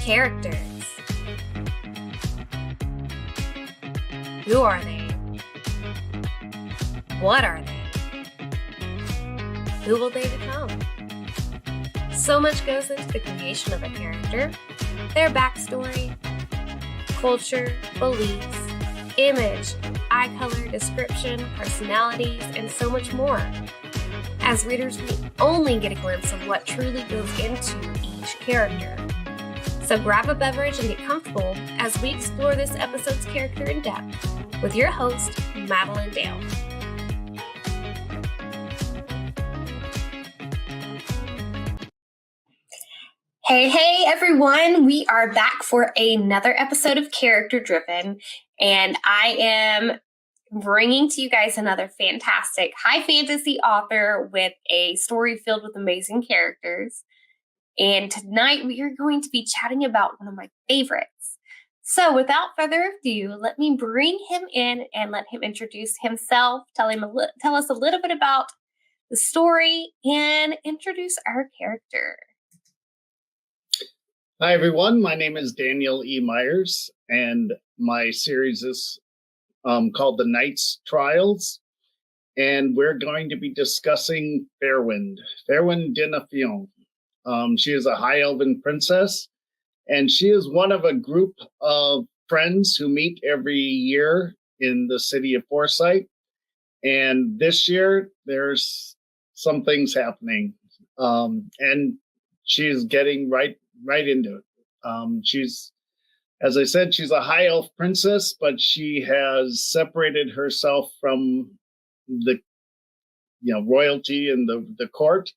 Characters. Who are they? What are they? Who will they become? So much goes into the creation of a character, their backstory, culture, beliefs, image, eye color, description, personalities, and so much more. As readers, we only get a glimpse of what truly goes into each character. So grab a beverage and get comfortable as we explore this episode's character in depth with your host, Madilynn Dale. Hey everyone, we are back for another episode of Character Driven, and I am bringing to you guys another fantastic high fantasy author with a story filled with amazing characters. And tonight we are going to be chatting about one of my favorites. So without further ado, let me bring him in and let him introduce himself, tell us a little bit about the story, and introduce our character. Hi, everyone. My name is Daniel E. Myers, and my series is called The Knight's Trials, and we're going to be discussing Fairwind de Nafion. She is a high elven princess, and she is one of a group of friends who meet every year in the city of Foresight. And this year, there's some things happening, and she's getting right into it. She's, as I said, she's a high elf princess, but she has separated herself from the royalty and the court,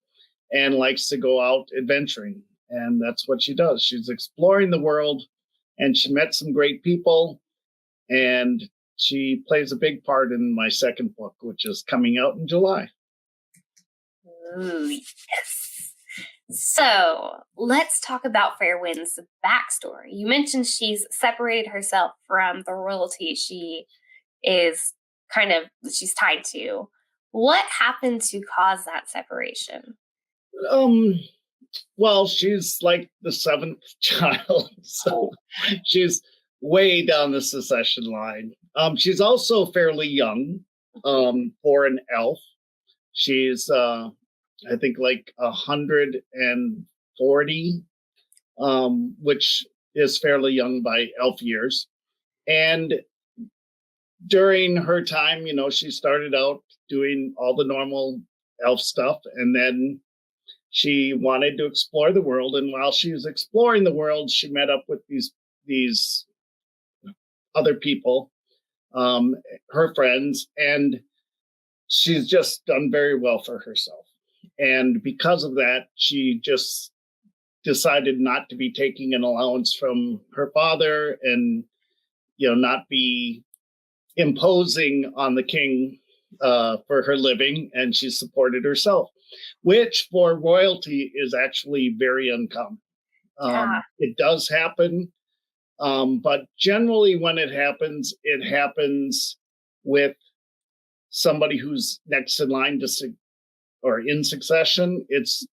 and likes to go out adventuring. And that's what she does. She's exploring the world, and she met some great people, and she plays a big part in my second book, which is coming out in July. Ooh, yes. So let's talk about Fairwind's backstory. You mentioned she's separated herself from the royalty she's tied to. What happened to cause that separation? Well, she's like the seventh child, so she's way down the succession line. She's also fairly young for an elf. She's I think like 140, which is fairly young by elf years. And during her time, she started out doing all the normal elf stuff, and then she wanted to explore the world. And while she was exploring the world, she met up with these other people, her friends, and she's just done very well for herself. And because of that, she just decided not to be taking an allowance from her father and, not be imposing on the king for her living. And she supported herself, which for royalty is actually very uncommon. It does happen, but generally when it happens with somebody who's next in line or in succession. It's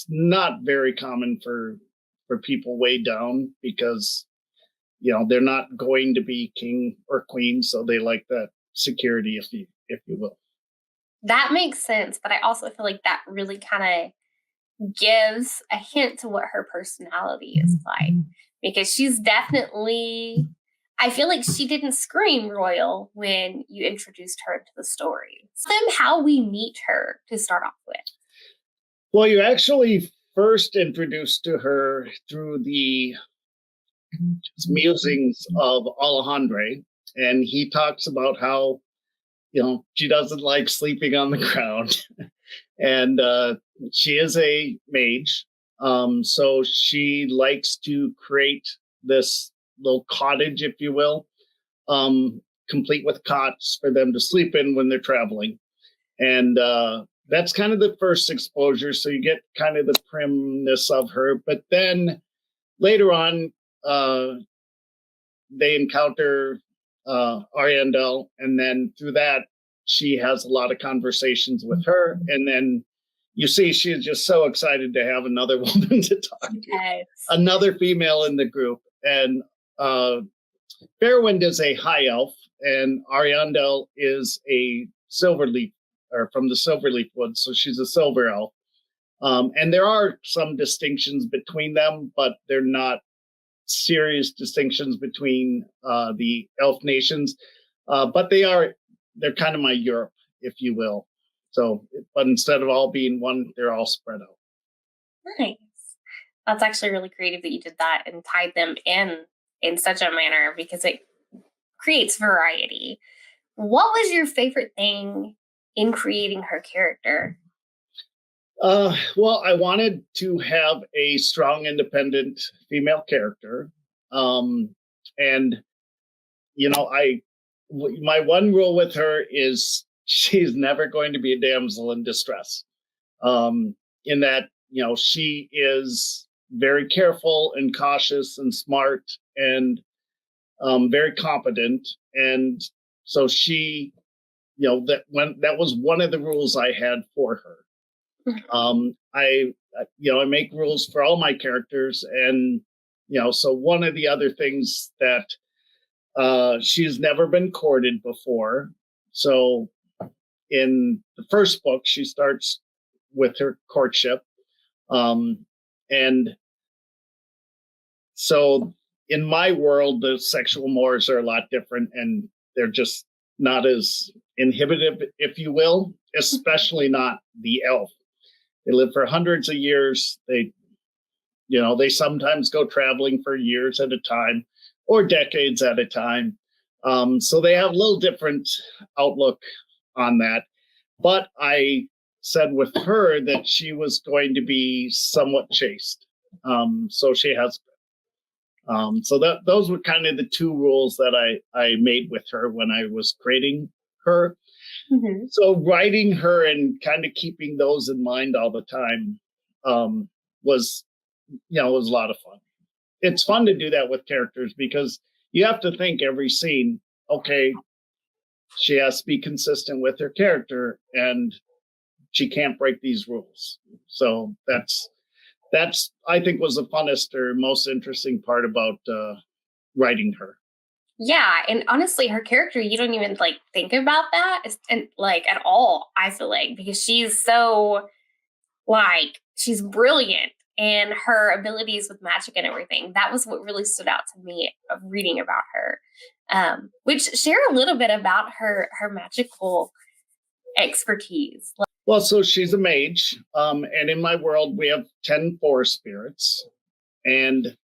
not very common for people way down, because they're not going to be king or queen, so they like that security, if you will. That makes sense, but I also feel like that really kind of gives a hint to what her personality is like, because she's definitely, I feel like she didn't scream royal when you introduced her to the story. So then how we meet her to start off with. Well, you actually first introduced to her through the musings of Alejandro, and he talks about how she doesn't like sleeping on the ground. And she is a mage. So she likes to create this little cottage, if you will, complete with cots for them to sleep in when they're traveling. And that's kind of the first exposure. So you get kind of the primness of her. But then later on, they encounter Ariandel, and then through that, she has a lot of conversations with her, and then you see, she is just so excited to have another woman to talk to, Yes. another female in the group. And Fairwind is a high elf, and Ariandel is a silverleaf, or from the silverleaf woods, so she's a silver elf. And there are some distinctions between them, but they're not serious distinctions between the elf nations. But they're kind of my Europe, if you will. So, but instead of all being one, they're all spread out. Nice. That's actually really creative that you did that and tied them in such a manner, because it creates variety. What was your favorite thing in creating her character? Well, I wanted to have a strong, independent female character. And, you know, my one rule with her is she's never going to be a damsel in distress. In that, you know, she is very careful and cautious and smart and very competent. And so she, you know, that was one of the rules I had for her. I make rules for all my characters, and so one of the other things that she's never been courted before. So in the first book, she starts with her courtship, and so in my world, the sexual mores are a lot different, and they're just not as inhibitive, if you will, especially not the elf. They live for hundreds of years. They sometimes go traveling for years at a time or decades at a time. So they have a little different outlook on that. But I said with her that she was going to be somewhat chaste. So she has been. So those were kind of the two rules that I made with her when I was creating her. Mm-hmm. So writing her and kind of keeping those in mind all the time was a lot of fun. It's fun to do that with characters because you have to think every scene, okay, she has to be consistent with her character and she can't break these rules. So that's I think was the funnest or most interesting part about writing her. Yeah, and honestly, her character, you don't even think about that and at all, I feel like, because she's so she's brilliant, and her abilities with magic and everything. That was what really stood out to me of reading about her. Which share a little bit about her magical expertise. Well, so she's a mage, and in my world, we have 10 forest spirits, and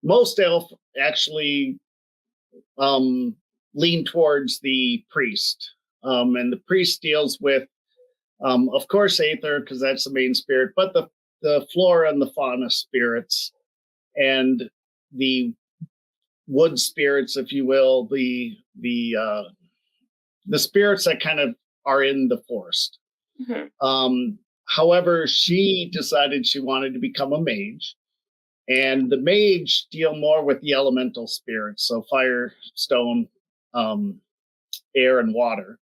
most elf actually lean towards the priest, and the priest deals with, of course, Aether, because that's the main spirit, but the flora and the fauna spirits, and the wood spirits, if you will, the spirits that kind of are in the forest. Mm-hmm. However, she decided she wanted to become a mage. And the mage deal more with the elemental spirits, so fire, stone, air, and water.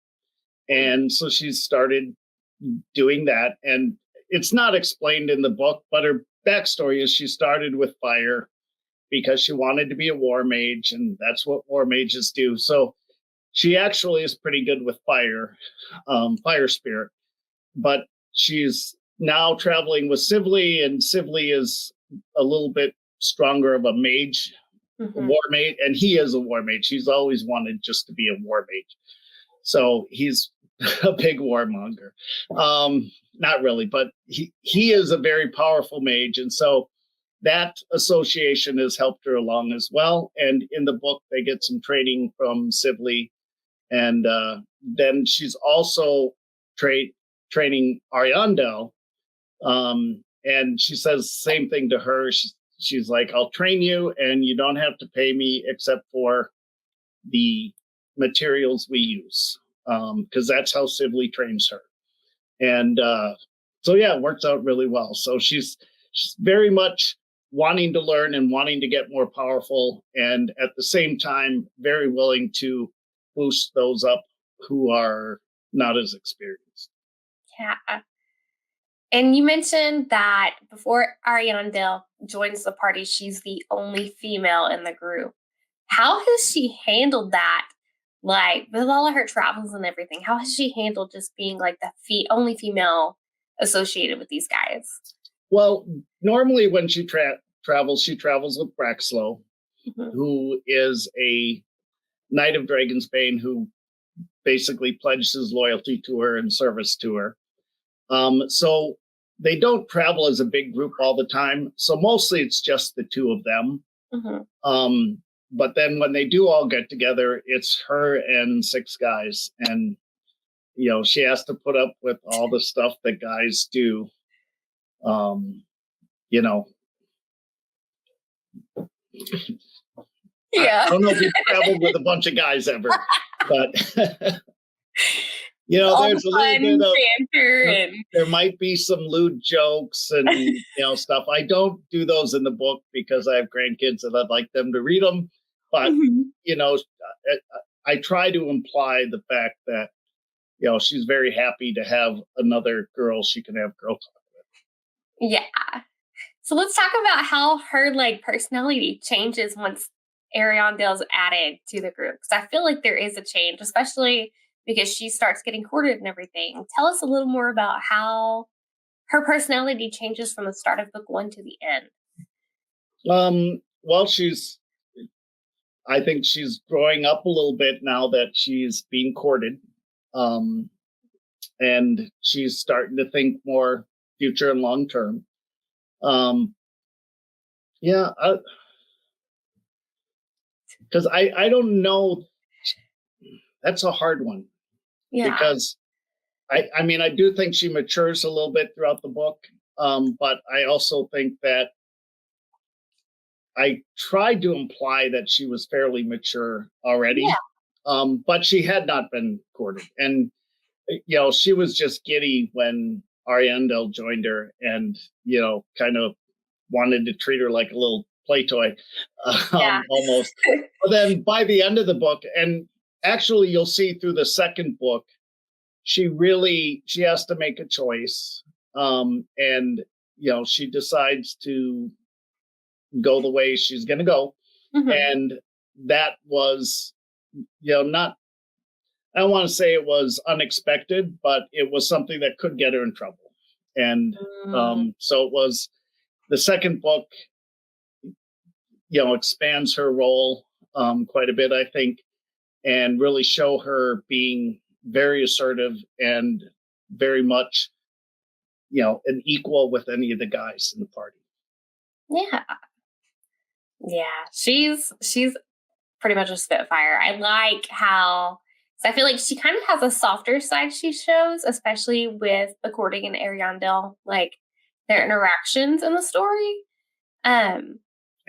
And so she started doing that. And it's not explained in the book, but her backstory is she started with fire because she wanted to be a war mage, and that's what war mages do. So she actually is pretty good with fire, fire spirit. But she's now traveling with Sibley, and Sibley is a little bit stronger of a mage, mm-hmm. a war mage, and he is a war mage. He's always wanted just to be a war mage. So he's a big warmonger. Not really, but he is a very powerful mage. And so that association has helped her along as well. And in the book, they get some training from Sibley. And then she's also training Ariandel. And she says the same thing to her. She's like, I'll train you and you don't have to pay me except for the materials we use. Because that's how Sibley trains her. And so, yeah, it works out really well. So she's very much wanting to learn and wanting to get more powerful. And at the same time, very willing to boost those up who are not as experienced. Yeah. And you mentioned that before Ariandel joins the party, she's the only female in the group. How has she handled that? Like, with all of her travels and everything, how has she handled just being like the only female associated with these guys? Well, normally when she travels with Braxlow, who is a Knight of Dragonsbane who basically pledged his loyalty to her and service to her. So they don't travel as a big group all the time. So mostly it's just the two of them. But then when they do all get together, it's her and 6 guys. And, you know, she has to put up with all the stuff that guys do. You know, Yeah. I don't know if you've traveled with a bunch of guys ever, but you know, All there's the a little bit of banter and there might be some lewd jokes and you know stuff. I don't do those in the book because I have grandkids and I'd like them to read them. But you know, I try to imply the fact that you know she's very happy to have another girl she can have girl talk with. yeah. So let's talk about how her like personality changes once Ariandel's added to the group. Because I feel like there is a change, especially because she starts getting courted and everything. Tell us a little more about how her personality changes from the start of book 1 to the end. Well, I think she's growing up a little bit now that she's being courted. And she's starting to think more future and long term. Yeah, because I don't know. That's a hard one. Yeah. Because I mean, I do think she matures a little bit throughout the book. But I also think that I tried to imply that she was fairly mature already. Yeah. But she had not been courted. And, you know, she was just giddy when Ariandel joined her and, you know, kind of wanted to treat her like a little play toy, almost. But then by the end of the book, and actually you'll see through the second book, she has to make a choice. And, you know, she decides to go the way she's going to go. And that was, you know, I don't want to say it was unexpected, but it was something that could get her in trouble. And so it was the second book, you know, expands her role quite a bit, I think, and really show her being very assertive and very much, you know, an equal with any of the guys in the party. Yeah. She's pretty much a spitfire. I like how, so I feel like she kind of has a softer side she shows, especially with According and Ariandel, like their interactions in the story. And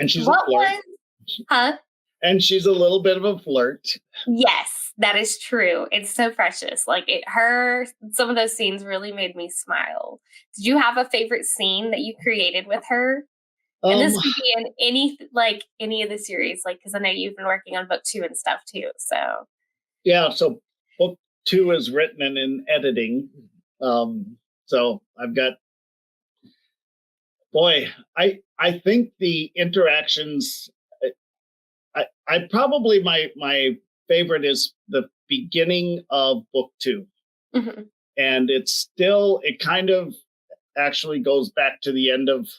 she's a flirt. And she's a little bit of a flirt. Yes, that is true. It's so precious. Like some of those scenes really made me smile. Did you have a favorite scene that you created with her? And this could be in any of the series, like, because I know you've been working on book 2 and stuff too. So yeah, so book 2 is written and in editing. So I've got, boy, I think the interactions. I probably my favorite is the beginning of book 2, and it kind of actually goes back to the end of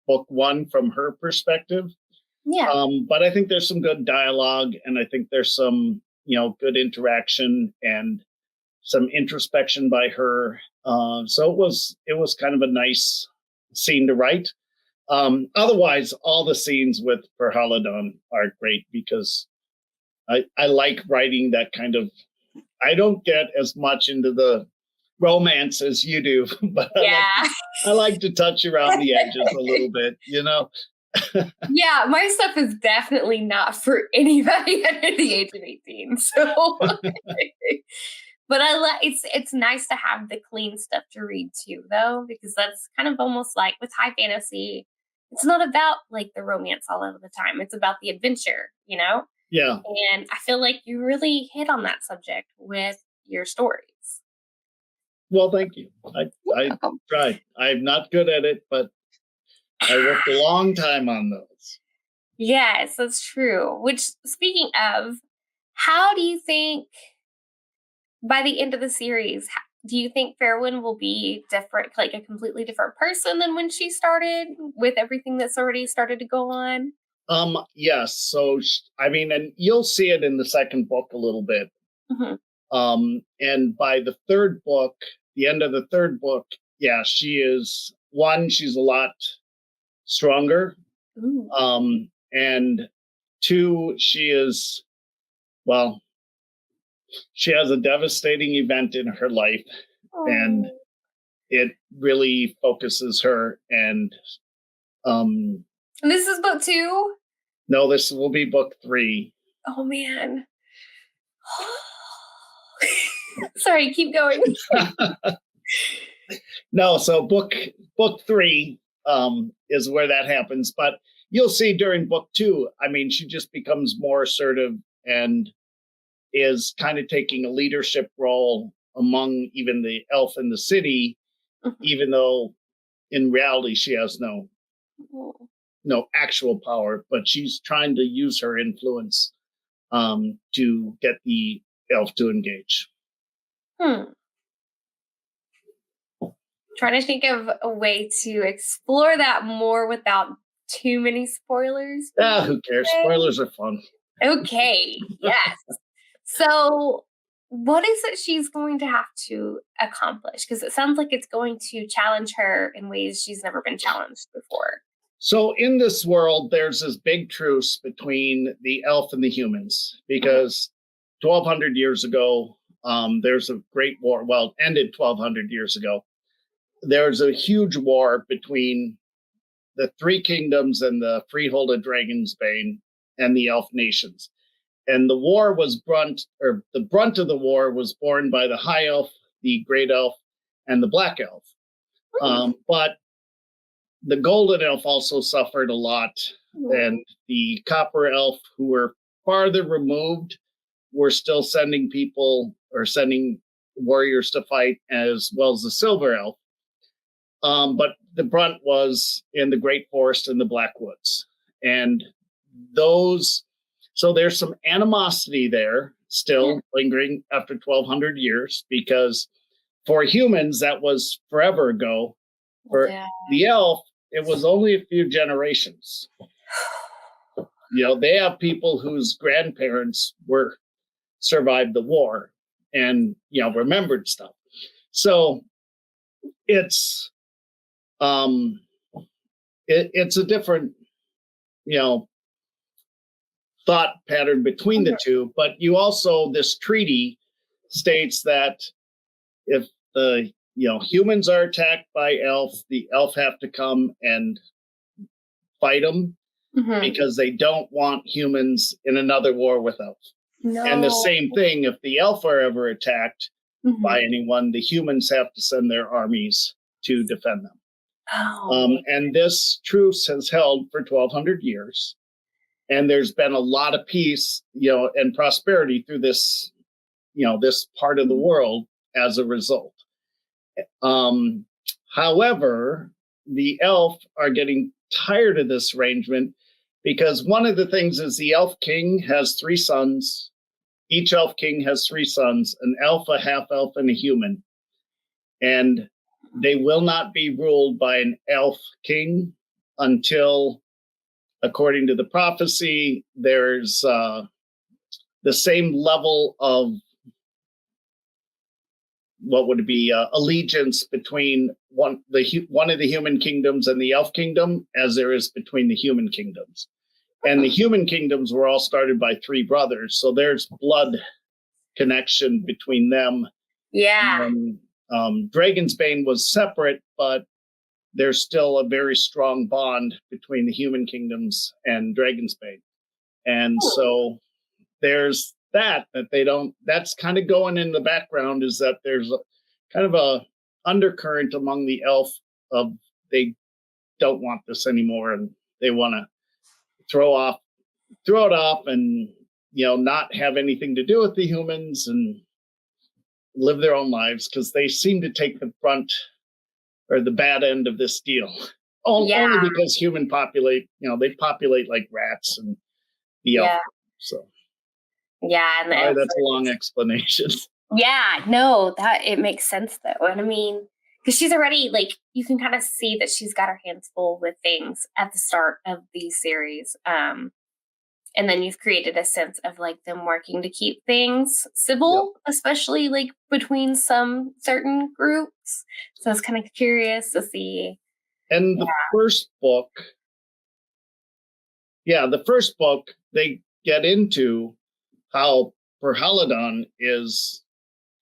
book 1 from her perspective. Yeah. But I think there's some good dialogue, and I think there's some, you know, good interaction and some introspection by her. So it was kind of a nice scene to write. Otherwise, all the scenes with Perhaladon are great because I like writing that kind of. I don't get as much into the romance as you do, but I like to touch around the edges a little bit, you know. Yeah, my stuff is definitely not for anybody under the age of 18. So, but it's nice to have the clean stuff to read too, though, because that's kind of almost like with high fantasy. It's not about like the romance all of the time. It's about the adventure, you know? Yeah. And I feel like you really hit on that subject with your stories. Well, thank you. I tried. I'm not good at it, but I worked a long time on those. Yes, that's true. Which, speaking of, how do you think by the end of the series, do you think Fairwind will be different, like a completely different person than when she started with everything that's already started to go on? Yes. So, I mean, and you'll see it in the second book a little bit. And by the third book, the end of the third book, yeah, she's a lot stronger. Ooh. And two, she has a devastating event in her life, and it really focuses her. And this is book 2? No, this will be book 3. Oh man. Sorry, keep going. No, so book 3 is where that happens. But you'll see during book 2, I mean, she just becomes more assertive and is kind of taking a leadership role among even the elf in the city, even though in reality she has no actual power, but she's trying to use her influence to get the elf to engage. Trying to think of a way to explore that more without too many spoilers. Who cares? Spoilers are fun. Okay, yes. So what is it she's going to have to accomplish? Because it sounds like it's going to challenge her in ways she's never been challenged before. So in this world, there's this big truce between the elf and the humans, because 1,200 years ago, there's a great war. Well, it ended 1,200 years ago. There's a huge war between the 3 kingdoms and the freehold of Dragonsbane and the elf nations. And the war was the brunt of the war was borne by the high elf, the great elf, and the black elf. But the golden elf also suffered a lot, and the copper elf, who were farther removed, were still sending warriors to fight, as well as the silver elf. But the brunt was in the Great Forest and the Black Woods. And so there's some animosity there still lingering after 1,200 years, because for humans, that was forever ago. For the elf, it was only a few generations. They have people whose grandparents survived the war and, remembered stuff. So it's a different, thought pattern between the two. But this treaty states that if the humans are attacked by elf, the elf have to come and fight them, because they don't want humans in another war with elf. No. And the same thing, if the elf are ever attacked by anyone, the humans have to send their armies to defend them. And this truce has held for 1,200 years. And there's been a lot of peace, and prosperity through this, this part of the world as a result. However, the elf are getting tired of this arrangement, because one of the things is the elf king has 3 sons. Each elf king has 3 sons, an elf, a half elf, and a human. And they will not be ruled by an elf king until, according to the prophecy, there's the same level of allegiance between one of the human kingdoms and the elf kingdom as there is between the human kingdoms. And the human kingdoms were all started by 3 brothers, so there's blood connection between them. Yeah. Dragonsbane was separate, but there's still a very strong bond between the human kingdoms and Dragonsbane. And so there's that they don't, that's kind of going in the background, is that there's kind of a undercurrent among the elf of they don't want this anymore, and they want to throw it off and not have anything to do with the humans. And live their own lives because they seem to take the brunt or the bad end of this deal. Only because human populate, they populate like rats and the elf. So and that's a long explanation. Yeah, no, that it makes sense though. And I mean, because she's already like, you can kind of see that she's got her hands full with things at the start of the series. And then you've created a sense of like them working to keep things civil, especially like between some certain groups. So I was kind of curious to see. And the first book, they get into how Perhaladon is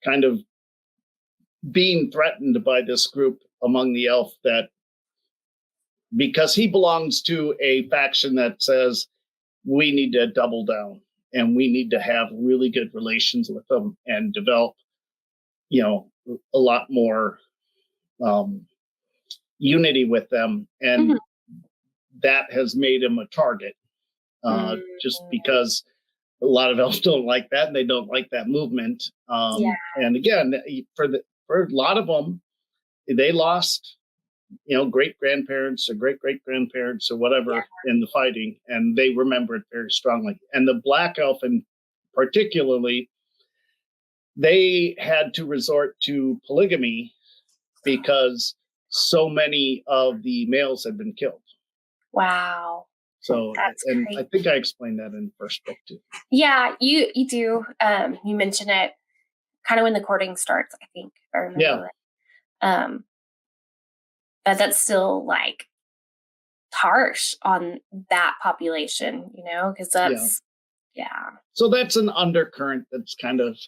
kind of being threatened by this group among the elf that because he belongs to a faction that says we need to double down and we need to have really good relations with them and develop, a lot more unity with them. And that has made him a target just because a lot of elves don't like that and they don't like that movement. And again, for a lot of them, they lost, great grandparents or great great grandparents or whatever in the fighting, and they remember it very strongly. And the black elf, and particularly, they had to resort to polygamy because so many of the males had been killed. Wow. So, and crazy. I think I explained that in the first book too. Yeah, you do. You mention it kind of when the courting starts, I think. If I remember right. But that's still like harsh on that population, because that's So that's an undercurrent that's kind of,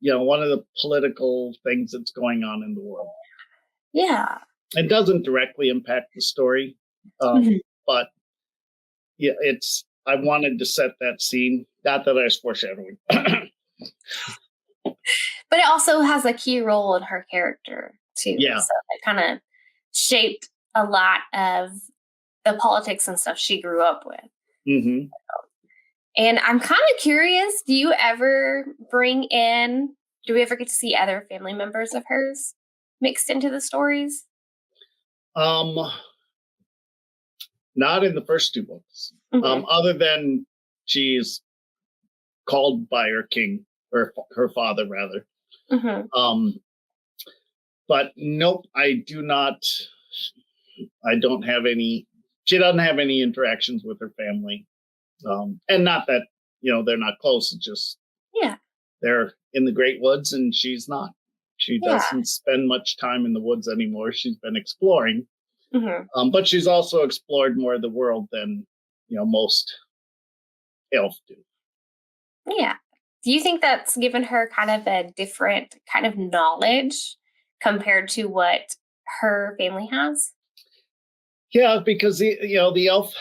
one of the political things that's going on in the world. Yeah. It doesn't directly impact the story, but I wanted to set that scene. Not that I was foreshadowing. But it also has a key role in her character too. Yeah. So it kind of shaped a lot of the politics and stuff she grew up with. Mm-hmm. And I'm kind of curious, do we ever get to see other family members of hers mixed into the stories? Not in the first two books. Other than she's called by her king, or her father rather. But nope, I don't have any. She doesn't have any interactions with her family, and not that they're not close. It's just they're in the Great Woods, and she's not. She doesn't spend much time in the woods anymore. She's been exploring, but she's also explored more of the world than most elf do. Yeah. Do you think that's given her kind of a different kind of knowledge compared to what her family has? Yeah, because the elf,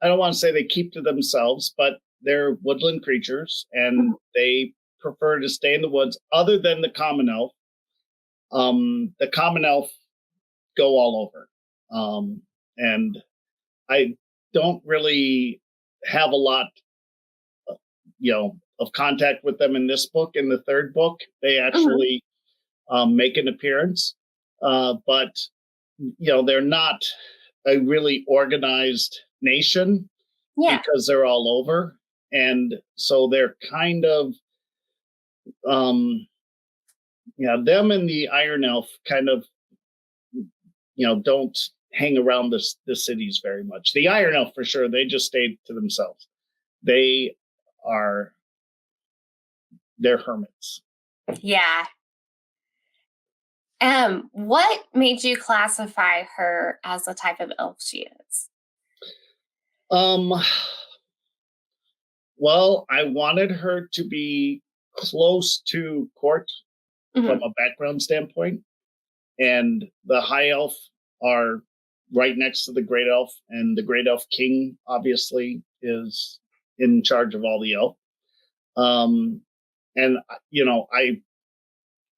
I don't want to say they keep to themselves, but they're woodland creatures and they prefer to stay in the woods other than the common elf. The common elf go all over. And I don't really have a lot, of contact with them in this book. In the third book, they actually make an appearance, but they're not a really organized nation because they're all over, and so they're kind of, them and the Iron Elf kind of, don't hang around the cities very much. The Iron Elf for sure, they just stayed to themselves. They're hermits. Yeah. What made you classify her as the type of elf she is? Well, I wanted her to be close to court from a background standpoint, and the high elf are right next to the great elf, and the great elf king obviously is in charge of all the elf. And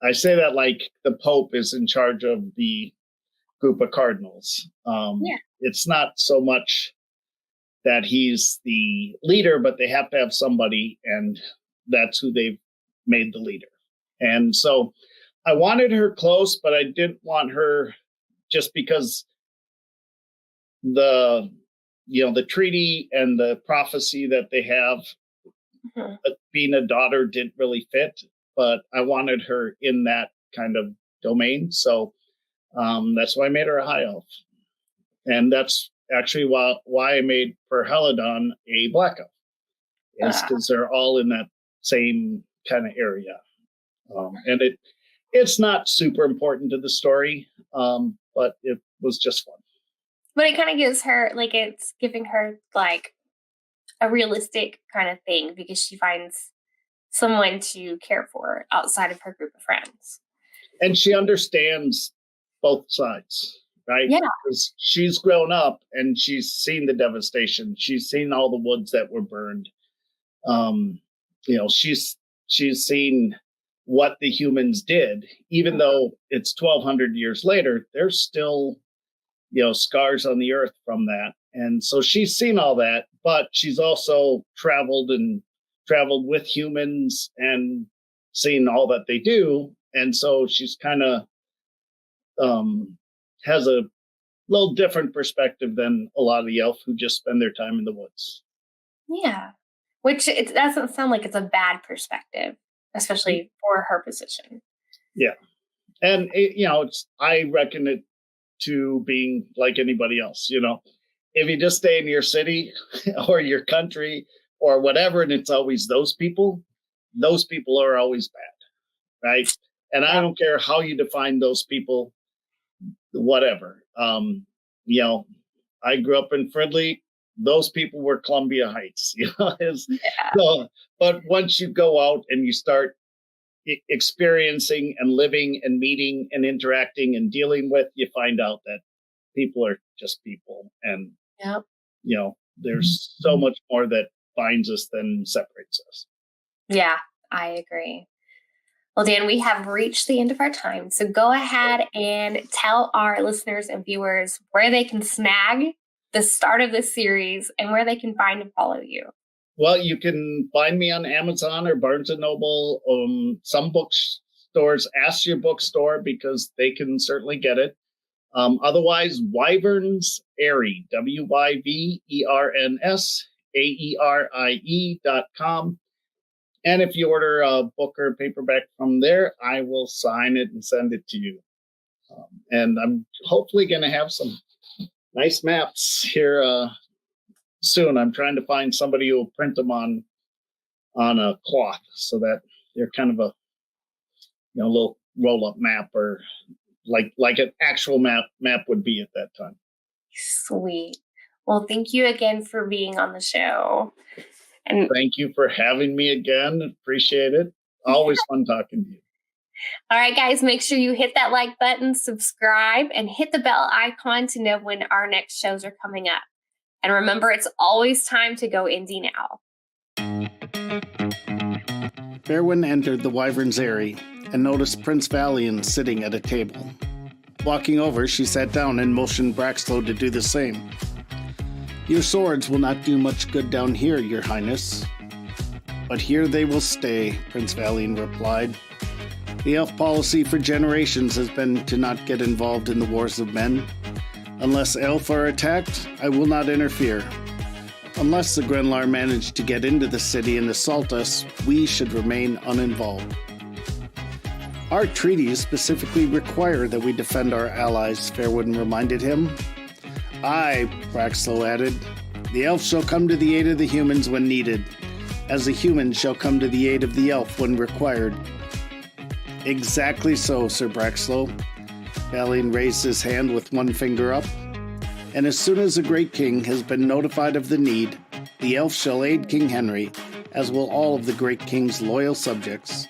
I say that like the Pope is in charge of the group of cardinals. It's not so much that he's the leader, but they have to have somebody, and that's who they've made the leader. And so I wanted her close, but I didn't want her just because the treaty and the prophecy that they have, being a daughter didn't really fit, but I wanted her in that kind of domain. So that's why I made her a high elf. And that's actually why I made Perhelidon a black elf, is because they're all in that same kind of area. And it's not super important to the story, but it was just fun. But it kind of gives her, like, it's giving her like a realistic kind of thing, because she finds someone to care for outside of her group of friends. And she understands both sides, right? Yeah. Because she's grown up and she's seen the devastation. She's seen all the woods that were burned. She's seen what the humans did. Even though it's 1,200 years later, there's still, scars on the earth from that. And so she's seen all that, but she's also traveled with humans and seen all that they do. And so she's kind of has a little different perspective than a lot of the elf who just spend their time in the woods. Yeah. Which it doesn't sound like it's a bad perspective, especially for her position. Yeah. And, I reckon it to being like anybody else, if you just stay in your city or your country or whatever, and it's always those people are always bad, right? And I don't care how you define those people, whatever. I grew up in Fridley. Those people were Columbia Heights, So, but once you go out and you start experiencing and living and meeting and interacting and dealing with, you find out that people are just people. And, there's so much more that binds us than separates us. Yeah, I agree. Well, Dan, we have reached the end of our time. So go ahead and tell our listeners and viewers where they can snag the start of this series and where they can find and follow you. Well, you can find me on Amazon or Barnes & Noble. Some bookstores ask your bookstore because they can certainly get it. Otherwise, Wyverns Airy, WYVERNSAERIE.com. And if you order a book or paperback from there, I will sign it and send it to you. And I'm hopefully going to have some nice maps here soon. I'm trying to find somebody who will print them on a cloth so that they're kind of a little roll-up map, or like an actual map would be at that time. Sweet. Well, thank you again for being on the show. And thank you for having me again. Appreciate it. Always fun talking to you. All right, guys, make sure you hit that like button, subscribe, and hit the bell icon to know when our next shows are coming up. And remember, it's always time to go indie now. Fairwind entered the Wyvern's Airy and noticed Prince Valiant sitting at a table. Walking over, she sat down and motioned Braxlow to do the same. "Your swords will not do much good down here, your highness." "But here they will stay," Prince Valiant replied. "The elf policy for generations has been to not get involved in the wars of men. Unless elf are attacked, I will not interfere. Unless the Grenlar manage to get into the city and assault us, we should remain uninvolved." "Our treaties specifically require that we defend our allies," Fairwind reminded him. "Aye," Braxlow added, "the elf shall come to the aid of the humans when needed, as the humans shall come to the aid of the elf when required." "Exactly so, Sir Braxlow." Valiant raised his hand with one finger up. "And as soon as the Great King has been notified of the need, the elf shall aid King Henry, as will all of the Great King's loyal subjects."